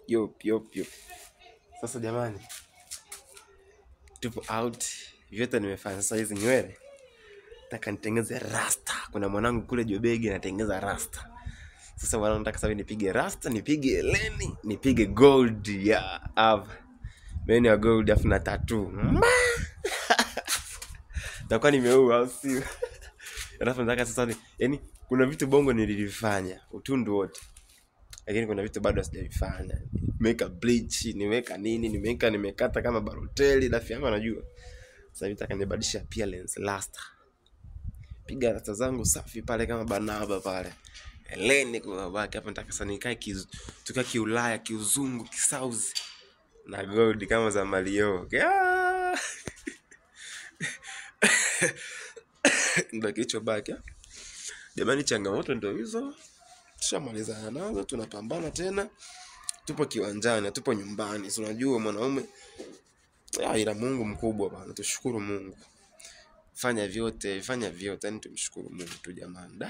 Yup. Sasa jamani, tupo out. Vyote nimefanya. Sasa hizi nywele nataka nitengeze rasta. Kuna mwanangu kule Jobegi anatengeza rasta. Sasa mwanangu nataka sasa nipige rasta, nipige leni, nipige gold ya meni ya gold afu na tattoo. Takuwa nimeua au sio? Alafu nataka sasa yani kuna vitu bongo nilivifanya utundu wote. Lakini kuna vitu bado sijavifanya. Nimeweka bleach, nimeweka nini, nimekata kama Balotelli, rafiki yangu anajua. Sasa nataka nibadilishe appearance rasta. Piga rasta zangu safi pale kama Barnaba pale. Leni kwa baki hapa nataka sasa nikae tukae kiulaya, kiuzungu, kisauzi na gold kama za Mario. Ndio kilichobaki. Jamani, changamoto ndio hizo. Tushamalizana nazo, tunapambana tena. Tupo kiwanjani, tupo nyumbani. Si unajua mwanaume ila Mungu mkubwa bana. Tushukuru Mungu. Fanya vyote, yani tumshukuru Mungu tu jamani.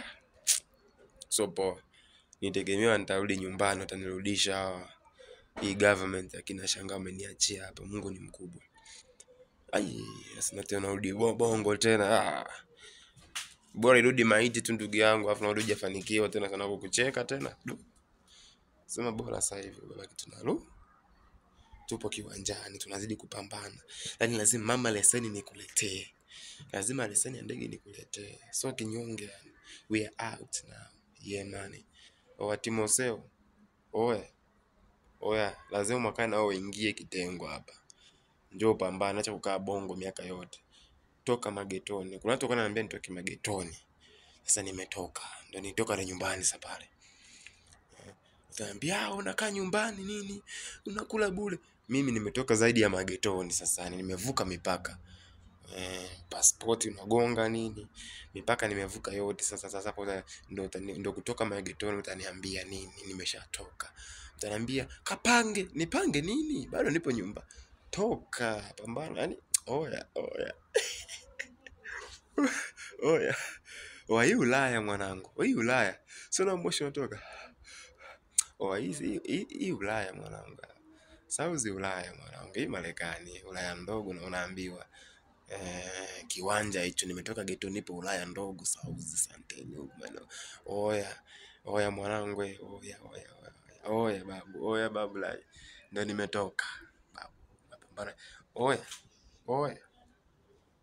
So poa. Nitegemewa nitarudi nyumbani, watanirudisha. Hii government akina shanga ameniachia hapa. Mungu ni mkubwa. Sina tena rudi bongo tena. Bora irudi maiti tu ndugu yangu, afu narudi jafanikiwa tena kana kukucheka tena. Sema bora sasa hivi baba kitu tupo kiwanjani, tunazidi kupambana. Yaani lazima mama leseni nikuletee. Lazima leseni ya ndege nikuletee. So kinyonge yani. We are out now. Yeah man. Timoseo. Oya, lazima mwakani nao ingie kitengo hapa. Njoo pambana, acha kukaa bongo miaka yote. Toka magetoni. Kuna watu wananiambia nitoke magetoni. Sasa nimetoka. Ndio nitoka na nyumbani sasa pale. Utaambia unakaa nyumbani nini? Unakula bure. Mimi nimetoka zaidi ya magetoni sasa, nimevuka mipaka. Passport unagonga nini? Mipaka nimevuka yote sasa hapo ndio kutoka magetoni utaniambia nini? Nimeshatoka. Utaniambia kapange, nipange nini? Bado nipo nyumba. Toka, pambana yani. Oya, hii Ulaya mwanangu. Hii Ulaya. Sio na moshi unatoka. Hii Ulaya mwanangu. Sauzi Ulaya mwanangu. Hii Marekani, Ulaya ndogo na unaambiwa kiwanja hicho nimetoka geto nipo Ulaya ndogo sauzi santeni bwana. Oya mwanangu, oya babu lai. Ndio nimetoka. Babu, napambana.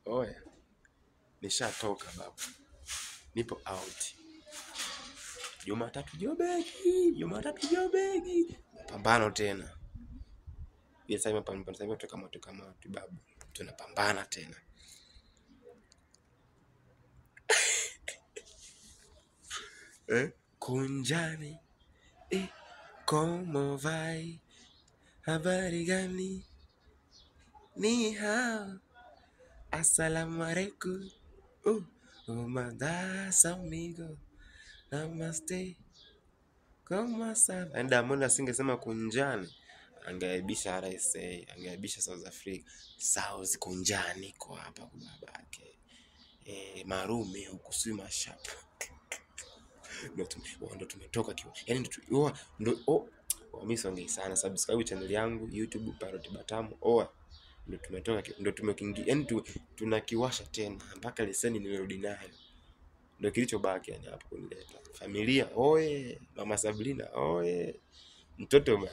Oya. Nishatoka babu. Nipo out. Jumatatu Jobegi. Pambano tena. Sasa hivi kama babu. Tunapambana tena. Kunjani. Como vai? Habari gani? Ni hao. Assalamu alaikum. Umadas amigo. Namaste. Como está? Diamond asingesema kunjani. Angeaibisha RSA, angeaibisha South Africa. South kunjani kwa hapa kwa babake. Marume ukusui mashapu. Ndio tumetoka kiwa. Yaani ndio mimi songei sana. Subscribe channel yangu YouTube Parrot Batamu. Ndio tumetoka, ndio tumekingia. Yaani tunakiwasha tena mpaka leseni nimerudi nayo. Ndio kilichobaki yani hapo kunileta. Familia, Mama Sabrina, mtoto